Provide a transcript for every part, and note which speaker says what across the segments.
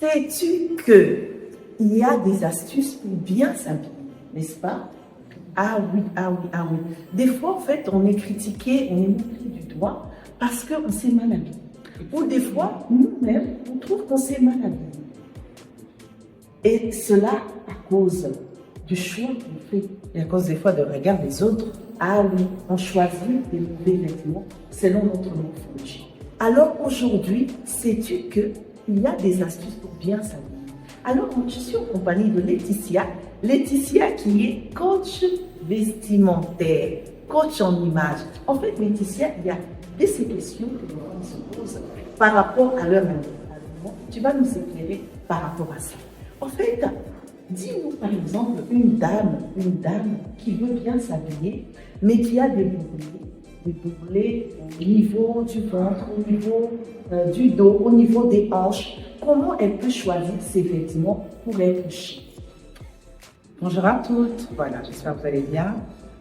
Speaker 1: Sais-tu qu'il y a des astuces pour bien s'habiller, n'est-ce pas? Ah oui, ah oui, ah oui. Des fois, en fait, on est critiqué, on est montré du doigt parce qu'on s'est mal habillé. Ou des fois, nous-mêmes, on trouve qu'on s'est mal habillé. Et cela à cause du choix qu'on fait et à cause des fois de regard des autres. Ah oui, on choisit des mauvais vêtements selon notre morphologie. Alors aujourd'hui, sais-tu qu'il y a des astuces pour bien s'habiller? Alors, je suis en compagnie de Laetitia. Laetitia qui est coach vestimentaire, coach en image. En fait, Laetitia, il y a ces questions que les femmes se posent par rapport à leur environnement. Tu vas nous éclairer par rapport à ça. En fait, dis-nous par exemple une dame qui veut bien s'habiller, mais qui a des bourrelets au niveau du ventre, au niveau du dos, au niveau des hanches. Comment elle peut choisir ses vêtements pour être chic?
Speaker 2: Bonjour à toutes, voilà, j'espère que vous allez bien.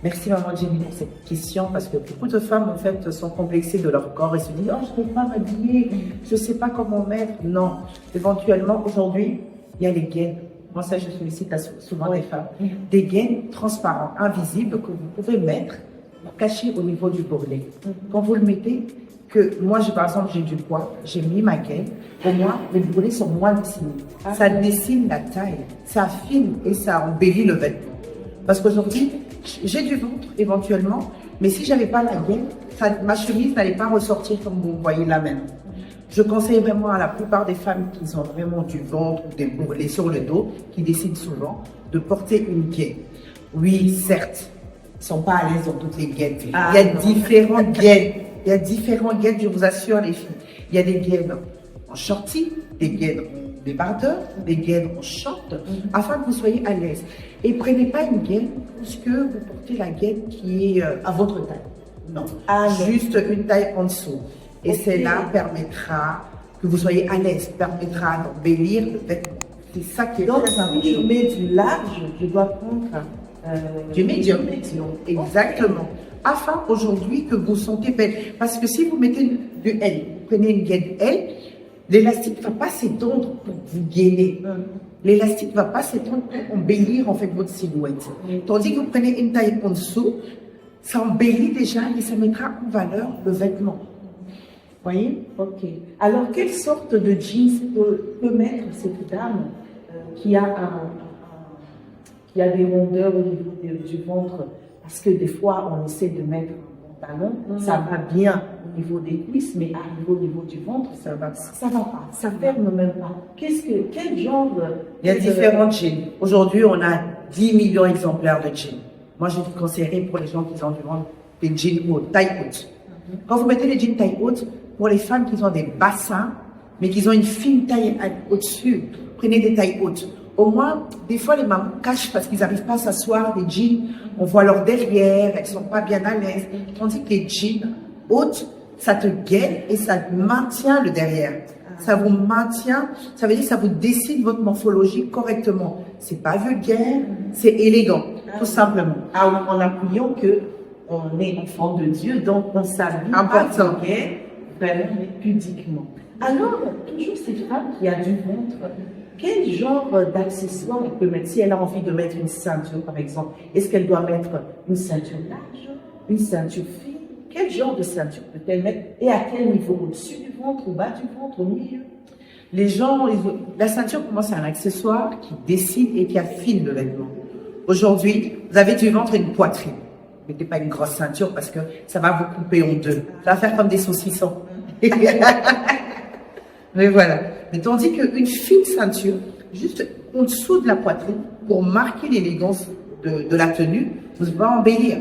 Speaker 2: Merci maman Jenny pour cette question parce que beaucoup de femmes en fait sont complexées de leur corps et se disent « Oh, je ne peux pas m'habiller, je ne sais pas comment mettre ». Non, éventuellement aujourd'hui, il y a les gaines. Moi ça je sollicite souvent des femmes. Des gaines transparents, invisibles que vous pouvez mettre pour cacher au niveau du bourrelet. Quand vous le mettez, moi par exemple j'ai du poids, j'ai mis ma gaine, au moins les bourrelets sont moins dessinés. Ça dessine la taille, ça affine et ça embellit le vêtement. Parce qu'aujourd'hui, j'ai du ventre éventuellement, mais si j'avais pas la gaine, ma chemise n'allait pas ressortir comme vous voyez là même. Je conseille vraiment à la plupart des femmes qui ont vraiment du ventre ou des bourrelets sur le dos, qui décident souvent de porter une gaine. Oui, certes, ils ne sont pas à l'aise dans toutes les gaines. Il y a différentes gaines. Il y a différentes gaines, je vous assure les filles. Il y a des gaines en shorty, des gaines en débardeur, des gaines en short, afin que vous soyez à l'aise. Et prenez pas une gaine parce que vous portez la gaine qui est à votre taille. Non, juste une taille en dessous. Et cela permettra que vous soyez à l'aise, permettra d'embellir le vêtement. C'est ça qui est
Speaker 1: donc,
Speaker 2: très important.
Speaker 1: Si je mets du large, je dois prendre
Speaker 2: du médium. Exactement. Afin aujourd'hui que vous sentez belle. Parce que si vous mettez du L, vous prenez une gaine L, l'élastique ne va pas s'étendre pour vous gainer. L'élastique ne va pas s'étendre pour embellir en fait votre silhouette. Tandis que vous prenez une taille en dessous, ça embellit déjà et ça mettra en valeur le vêtement. Vous voyez?
Speaker 1: Ok. Alors, quelle sorte de jeans peut mettre cette dame qui a des rondeurs au niveau du ventre? Parce que des fois, on essaie de mettre un pantalon, ça va bien au niveau des cuisses, mais au niveau du ventre, ça va pas. Ça ferme même pas. Quel genre
Speaker 2: Il y a différents jeans. Aujourd'hui, on a 10 millions d'exemplaires de jeans. Moi, je vous conseillerais pour les gens qui ont du ventre des jeans hautes, taille haute. Quand vous mettez les jeans taille haute, pour les femmes qui ont des bassins, mais qui ont une fine taille au-dessus, prenez des tailles hautes. Au moins, des fois, les mamans cachent parce qu'ils n'arrivent pas à s'asseoir, les jeans, on voit leur derrière, elles ne sont pas bien à l'aise. Tandis que les jeans hautes, ça te gaine et ça maintient le derrière. Ça vous maintient, ça veut dire que ça vous dessine votre morphologie correctement. C'est pas vulgaire, c'est élégant, tout simplement.
Speaker 1: En appuyant qu'on est enfant de Dieu, donc on s'habille pas vulgaire, vraiment, mais pudiquement. Alors, toujours cette femme qui a du ventre, quel genre d'accessoires elle peut mettre? Si elle a envie de mettre une ceinture, par exemple, est-ce qu'elle doit mettre une ceinture large, une ceinture fine? Quel genre de ceinture peut-elle mettre? Et à quel niveau? Au-dessus du ventre, au bas du ventre, au milieu?
Speaker 2: Les gens, la ceinture pour moi c'est un accessoire qui dessine et qui affine le vêtement. Aujourd'hui, vous avez du ventre et une poitrine. Ne mettez pas une grosse ceinture parce que ça va vous couper en deux. Ça va faire comme des saucissons. Mais voilà. Mais tandis qu'une fine ceinture, juste en dessous de la poitrine, pour marquer l'élégance de la tenue, vous va embellir.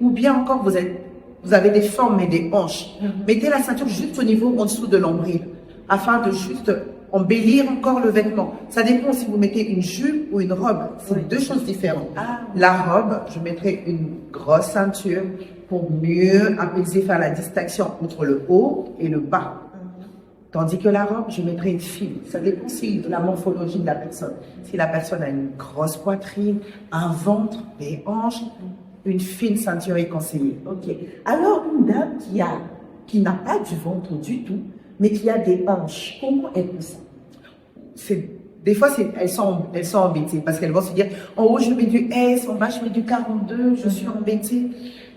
Speaker 2: Ou bien encore, vous avez des formes et des hanches. Mettez la ceinture juste au niveau en dessous de l'ombril, afin de juste embellir encore le vêtement. Ça dépend si vous mettez une jupe ou une robe. C'est deux choses différentes. La robe, je mettrai une grosse ceinture pour mieux apaiser, faire la distinction entre le haut et le bas. Tandis que la robe, je mettrai une fine. Ça dépend aussi de la morphologie de la personne. Si la personne a une grosse poitrine, un ventre, des hanches, une fine ceinture est conseillée.
Speaker 1: Ok. Alors, une dame qui n'a pas du ventre du tout, mais qui a des hanches, comment elle peut ça?
Speaker 2: des fois, elles sont embêtées parce qu'elles vont se dire, en haut, je mets du S, en bas, je mets du 42, je suis embêtée.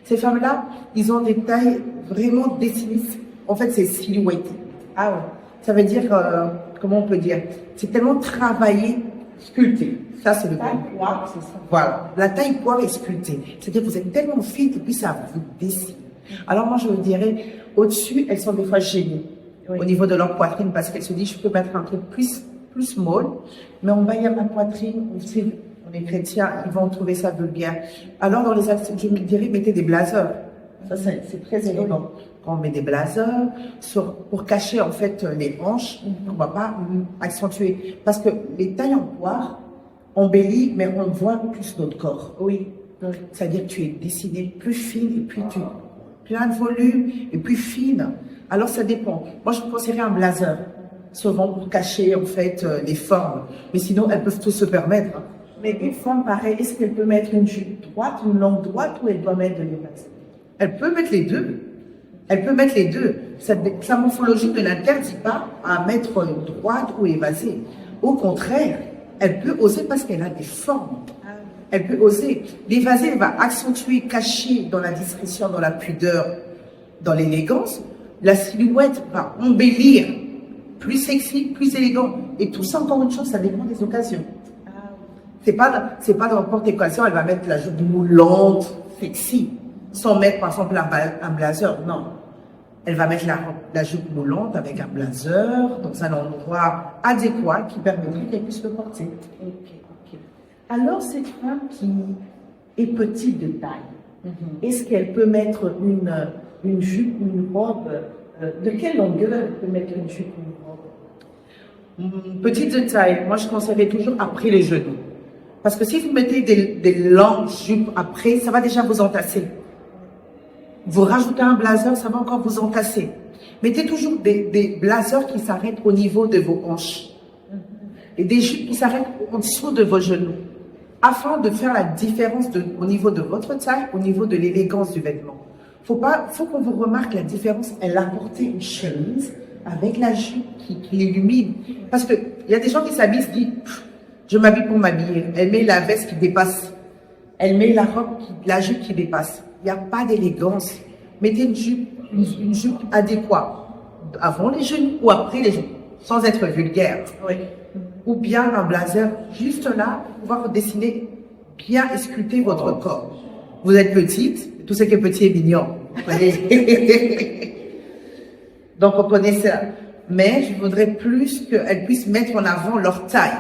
Speaker 2: Ces femmes-là, ils ont des tailles vraiment dessinées. En fait, c'est silhouetté.
Speaker 1: Ah ouais.
Speaker 2: Ça veut dire, comment on peut dire, c'est tellement travaillé, sculpté. Ça, c'est le
Speaker 1: Taille
Speaker 2: terme.
Speaker 1: poire, c'est ça.
Speaker 2: Voilà. La taille poire est sculptée. C'est-à-dire que vous êtes tellement fine et puis ça vous dessine. Alors moi, je vous dirais, au-dessus, elles sont des fois gênées au niveau de leur poitrine parce qu'elles se disent, je peux mettre un truc plus molle, mais en bas, il y a ma poitrine. On est chrétiens, ils vont trouver ça vulgaire. Alors, dans les accents, je me dirais, mettez des blazers. Ça, c'est très élégant. Quand on met des blazers, pour cacher en fait les hanches, on ne va pas accentuer. Parce que les tailles en poire embellit, mais on voit plus notre corps.
Speaker 1: Oui.
Speaker 2: C'est-à-dire que tu es dessinée plus fine et puis tu plein de volume et plus fine. Alors ça dépend. Moi, je conseillerais un blazer, souvent pour cacher en fait les formes. Mais sinon, elles peuvent tout se permettre.
Speaker 1: Mais une femme pareille, est-ce qu'elle peut mettre une jupe droite, une longue droite, ou elle doit mettre de l'évasé?
Speaker 2: Elle peut mettre les deux. Elle peut mettre les deux. Sa morphologie ne l'interdit pas à mettre droite ou évasée. Au contraire, elle peut oser parce qu'elle a des formes. Elle peut oser. L'évasé, elle va accentuer, cacher dans la discrétion, dans la pudeur, dans l'élégance. La silhouette va embellir, plus sexy, plus élégant. Et tout ça, encore une chose, ça dépend des occasions. C'est pas dans n'importe quelle occasion, elle va mettre la jupe moulante, sexy, sans mettre par exemple un blazer. Non. Elle va mettre la jupe moulante avec un blazer dans un endroit adéquat qui permettrait qu'elle puisse le porter.
Speaker 1: Ok. Alors, cette femme qui est petite de taille, est-ce qu'elle peut mettre une jupe ou une robe? De quelle longueur elle peut mettre une jupe ou une robe?
Speaker 2: Petite de taille, moi je conseillerais toujours après les genoux. Parce que si vous mettez des longues jupes après, ça va déjà vous entasser. Vous rajoutez un blazer, ça va encore vous entasser. Mettez toujours des blazers qui s'arrêtent au niveau de vos hanches. Et des jupes qui s'arrêtent en dessous de vos genoux. Afin de faire la différence au niveau de votre taille, au niveau de l'élégance du vêtement. Faut qu'on vous remarque la différence. Elle a porté une chemise avec la jupe qui l'illumine. Parce que il y a des gens qui s'habillent, se disent, je m'habille pour m'habiller. Elle met la veste qui dépasse. Elle met la jupe qui dépasse. Il n'y a pas d'élégance. Mettez une jupe adéquate. Avant les genoux ou après les genoux. Sans être vulgaire.
Speaker 1: Oui.
Speaker 2: Ou bien un blazer juste là pour pouvoir dessiner bien et sculpter votre corps. Vous êtes petite, tout ce qui est petit est mignon. Donc on connaît ça. Mais je voudrais plus qu'elles puissent mettre en avant leur taille.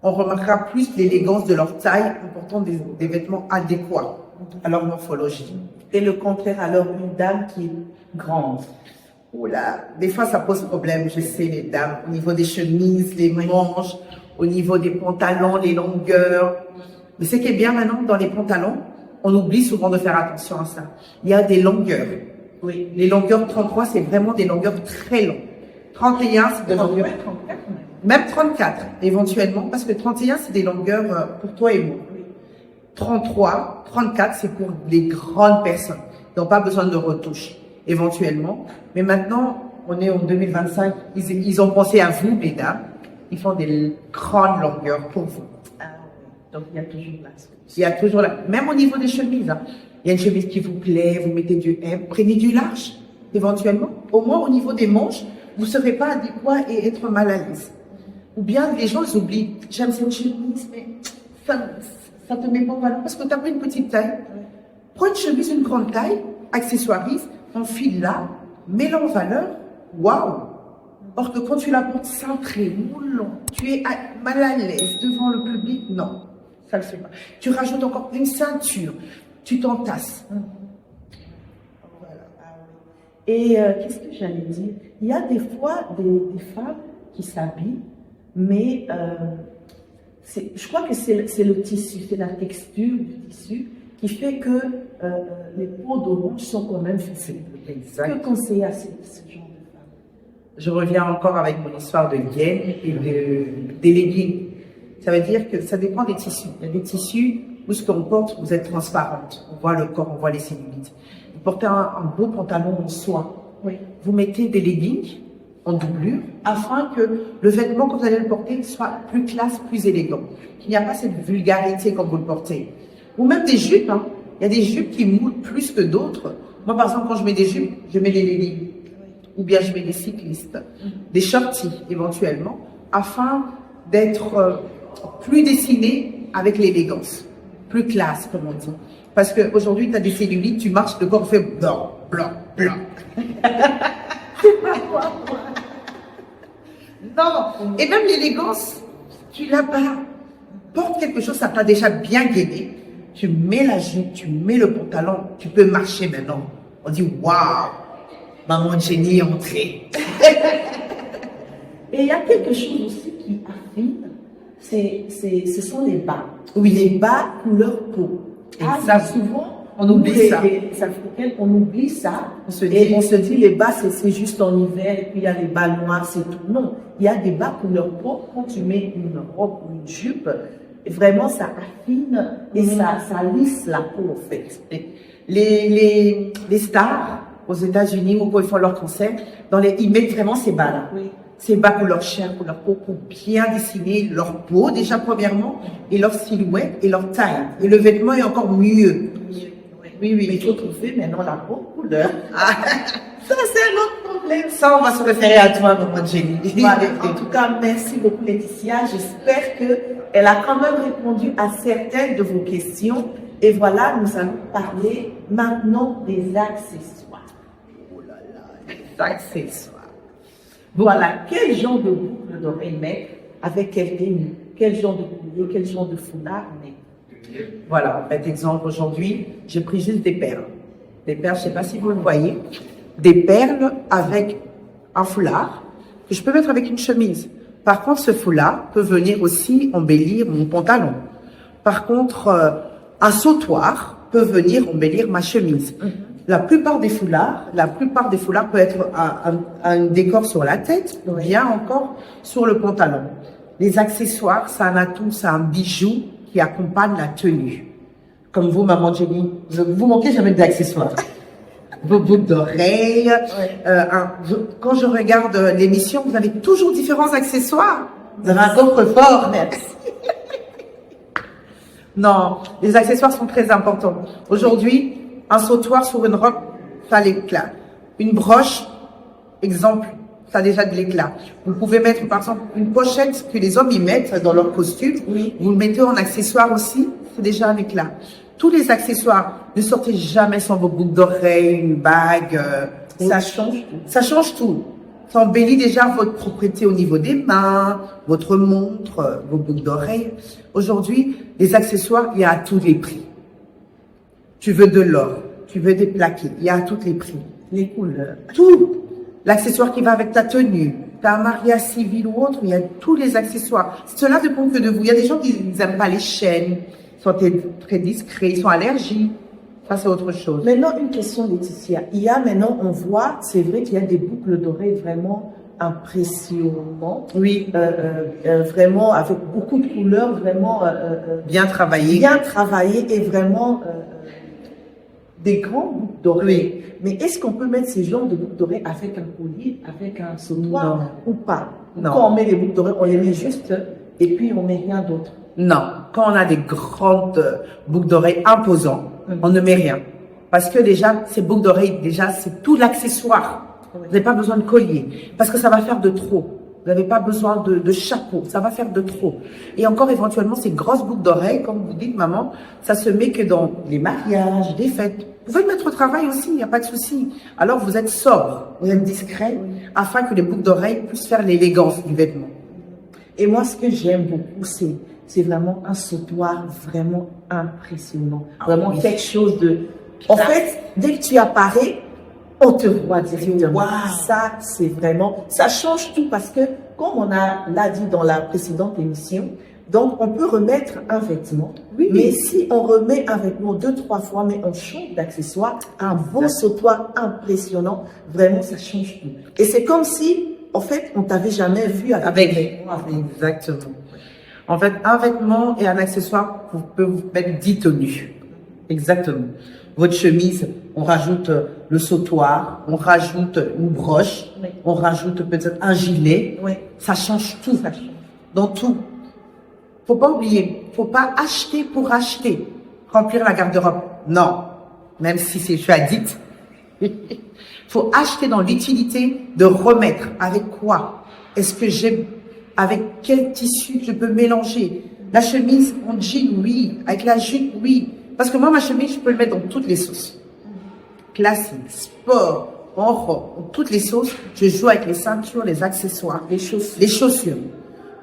Speaker 2: On remarquera plus l'élégance de leur taille en portant des vêtements adéquats à leur morphologie.
Speaker 1: Et le contraire, alors, une dame qui est grande.
Speaker 2: Oula, des fois ça pose problème, je sais, les dames, au niveau des chemises, les manches, au niveau des pantalons, les longueurs. Mais ce qui est bien maintenant dans les pantalons, on oublie souvent de faire attention à ça. Il y a des longueurs. Oui, les longueurs 33, c'est vraiment des longueurs très longues. 31, c'est des longueurs.
Speaker 1: 34,
Speaker 2: même 34, éventuellement, parce que 31, c'est des longueurs pour toi et moi. 33, 34, c'est pour les grandes personnes. Ils n'ont pas besoin de retouches, éventuellement. Mais maintenant, on est en 2025, ils ont pensé à vous, mesdames. Ils font des grandes longueurs pour vous.
Speaker 1: Ah, donc il y a toujours là.
Speaker 2: Il y a toujours là, même au niveau des chemises. Hein. Il y a une chemise qui vous plaît, vous mettez du M, prenez du large, éventuellement. Au moins, au niveau des manches, vous ne serez pas adéquat et être mal à l'aise. Ou bien, les gens ils oublient, j'aime cette chemise, mais ça te met pas en valeur parce que tu as pris une petite taille. Prends une chemise, une grande taille, accessoirise, enfile là, mets-la en valeur, waouh! Or que quand tu la portes cintrée, moulant, tu es mal à l'aise devant le public, non, ça ne le fait pas. Tu rajoutes encore une ceinture, tu t'entasses.
Speaker 1: Voilà. Et qu'est-ce que j'allais dire? Il y a des fois des femmes qui s'habillent, mais je crois que c'est le tissu, c'est la texture du tissu qui fait que les peaux d'orange sont quand même fixées.
Speaker 2: Exact.
Speaker 1: Que conseiller à ce genre de femmes?
Speaker 2: Je reviens encore avec mon histoire de gaine et des leggings. Ça veut dire que ça dépend des tissus. Il y a des tissus où ce qu'on porte, vous êtes transparente. On voit le corps, on voit les cellulites. Vous portez un beau pantalon en soie.
Speaker 1: Oui.
Speaker 2: Vous mettez des leggings en doublure, afin que le vêtement que vous allez le porter soit plus classe, plus élégant. Qu'il n'y a pas cette vulgarité quand vous le portez. Ou même des jupes, hein. Il y a des jupes qui moulent plus que d'autres. Moi, par exemple, quand je mets des jupes, je mets des leggings. Ou bien je mets des cyclistes, des shorties éventuellement, afin d'être plus dessiné avec l'élégance, plus classe, comme on dit. Parce qu'aujourd'hui, tu as des cellulites, tu marches, le corps fait blanc, blanc, blanc. C'est pas quoi, moi. Non, et même l'élégance, tu l'as pas. Porte quelque chose, ça t'a déjà bien gainé. Tu mets la jupe, tu mets le pantalon, tu peux marcher maintenant. On dit waouh, maman Jenny est entrée.
Speaker 1: Et il y a quelque chose aussi qui affine, ce sont les bas.
Speaker 2: Oui.
Speaker 1: Les bas couleur peau.
Speaker 2: Exact.
Speaker 1: Souvent,
Speaker 2: on oublie ça.
Speaker 1: Les Africains, on oublie ça.
Speaker 2: On se dit
Speaker 1: les bas, c'est juste en hiver, et puis il y a les bas noirs, c'est tout. Non, il y a des bas couleur peau. Quand tu mets une robe ou une jupe, vraiment, ça affine et ça lisse la peau, en fait.
Speaker 2: Les stars aux États-Unis, ou quand ils font leur concert, ils mettent vraiment ces bas-là.
Speaker 1: Oui.
Speaker 2: Ces bas couleur chair, couleur peau, pour bien dessiner leur peau, déjà premièrement, et leur silhouette et leur taille. Et le vêtement est encore mieux.
Speaker 1: Oui. Mais il faut trouver maintenant la peau couleur.
Speaker 2: Ça, c'est un autre problème. Ça, on va se référer à toi, maman Jenny.
Speaker 1: Voilà. En tout cas, merci beaucoup, Laetitia. J'espère qu'elle a quand même répondu à certaines de vos questions. Et voilà, nous allons parler maintenant des accessoires.
Speaker 2: Oh là là, les accessoires.
Speaker 1: Voilà, quel genre de boucle d'oreille mettre, avec quelle tenue, quel genre de collier, quel genre de foulard mettre.
Speaker 2: Voilà, en fait, exemple, aujourd'hui, j'ai pris juste des perles. Des perles, je ne sais pas si vous le voyez, des perles avec un foulard que je peux mettre avec une chemise. Par contre, ce foulard peut venir aussi embellir mon pantalon. Par contre, un sautoir peut venir embellir ma chemise. La plupart des foulards peut être un décor sur la tête, ou bien encore sur le pantalon. Les accessoires, c'est un atout, c'est un bijou qui accompagne la tenue. Comme vous, maman Jenny, vous manquez jamais d'accessoires. Vos boucles d'oreilles. Quand je regarde l'émission, vous avez toujours différents accessoires. Vous avez un coffre-fort.
Speaker 1: Merci.
Speaker 2: Non, les accessoires sont très importants. Aujourd'hui, un sautoir sur une robe, ça a l'éclat. Une broche, exemple, ça a déjà de l'éclat. Vous pouvez mettre, par exemple, une pochette que les hommes y mettent dans leur costume.
Speaker 1: Oui.
Speaker 2: Vous le mettez en accessoire aussi, c'est déjà un éclat. Tous les accessoires, ne sortez jamais sans vos boucles d'oreilles, une bague. Ça change tout. Ça change tout. Ça embellit déjà votre propriété au niveau des mains, votre montre, vos boucles d'oreilles. Aujourd'hui, les accessoires, il y a à tous les prix. Tu veux de l'or, tu veux des plaqués, il y a à tous les prix.
Speaker 1: Les couleurs.
Speaker 2: Tout. L'accessoire qui va avec ta tenue, t'as un mariage civil ou autre, il y a tous les accessoires. Cela dépend que de vous. Il y a des gens qui n'aiment pas les chaînes, ils sont très discrets, ils sont allergiques. Ça, c'est autre chose.
Speaker 1: Maintenant, une question, Laetitia. Il y a maintenant, on voit, c'est vrai qu'il y a des boucles d'oreilles vraiment impressionnantes.
Speaker 2: Oui.
Speaker 1: Vraiment avec beaucoup de couleurs, vraiment
Speaker 2: bien travaillé.
Speaker 1: Bien travaillé et vraiment des grands boucles d'oreilles.
Speaker 2: Oui.
Speaker 1: Mais est-ce qu'on peut mettre ces genres de boucles d'oreilles avec un collier, avec un sautoir ou pas?
Speaker 2: Non.
Speaker 1: Quand on met les boucles d'oreilles, on les met juste et puis on met rien d'autre.
Speaker 2: Non. Quand on a des grandes boucles d'oreilles imposantes, on ne met rien. Parce que déjà, ces boucles d'oreilles, déjà, c'est tout l'accessoire. Vous n'avez pas besoin de collier. Parce que ça va faire de trop. Vous n'avez pas besoin de chapeau. Ça va faire de trop. Et encore, éventuellement, ces grosses boucles d'oreilles, comme vous dites, maman, ça se met que dans les mariages, les fêtes. Vous pouvez le mettre au travail aussi, il n'y a pas de souci. Alors, vous êtes sobre, vous êtes discret, afin que les boucles d'oreilles puissent faire l'élégance du vêtement.
Speaker 1: Et moi, ce que j'aime beaucoup, c'est vraiment un sautoir vraiment impressionnant. Vraiment quelque chose de... En fait, dès que tu apparais, on te voit directement.
Speaker 2: Wow.
Speaker 1: Ça, c'est vraiment... Ça change tout parce que, comme on l'a dit dans la précédente émission, donc on peut remettre un vêtement. Oui. Mais si on remet un vêtement 2-3 fois, mais on change d'accessoire, un beau sautoir impressionnant, vraiment, ça change tout. Et c'est comme si, en fait, on t'avait jamais vu avec un vêtement.
Speaker 2: Exactement. En fait, un vêtement et un accessoire, vous pouvez vous mettre 10 tenues. Exactement. Votre chemise, on rajoute le sautoir, on rajoute une broche,
Speaker 1: Oui.
Speaker 2: on rajoute peut-être un gilet.
Speaker 1: Oui.
Speaker 2: Ça change tout. Dans tout. Faut pas oublier, faut pas acheter pour acheter. Remplir la garde-robe. Non. Même si je suis addict. Faut acheter dans l'utilité de remettre. Avec quoi? Est-ce que avec quel tissu je peux mélanger? La chemise en jean, oui. Avec la jupe, oui. Parce que moi, ma chemise, je peux le mettre dans toutes les sauces. Classique, sport, en robe, dans toutes les sauces. Je joue avec les ceintures, les accessoires, les chaussures.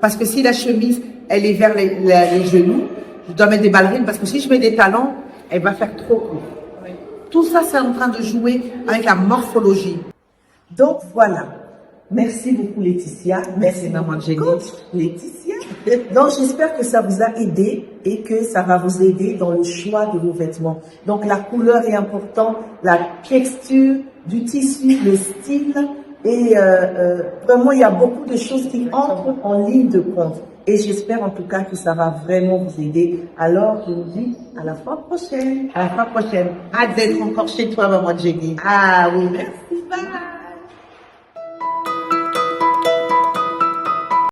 Speaker 2: Parce que si la chemise, elle est vers les genoux, je dois mettre des ballerines. Parce que si je mets des talons, elle va faire trop court.
Speaker 1: Oui.
Speaker 2: Tout ça, c'est en train de jouer avec la morphologie.
Speaker 1: Donc voilà. Merci beaucoup Laetitia.
Speaker 2: Merci, maman Jenny.
Speaker 1: Coach Laetitia. Donc j'espère que ça vous a aidé et que ça va vous aider dans le choix de vos vêtements. Donc la couleur est importante, la texture du tissu, le style et vraiment il y a beaucoup de choses qui entrent en ligne de compte. Et j'espère en tout cas que ça va vraiment vous aider. Alors je vous dis à la fois prochaine.
Speaker 2: À la fois prochaine. Hâte d'être encore chez toi, maman Jenny.
Speaker 1: Ah oui, merci. Bye.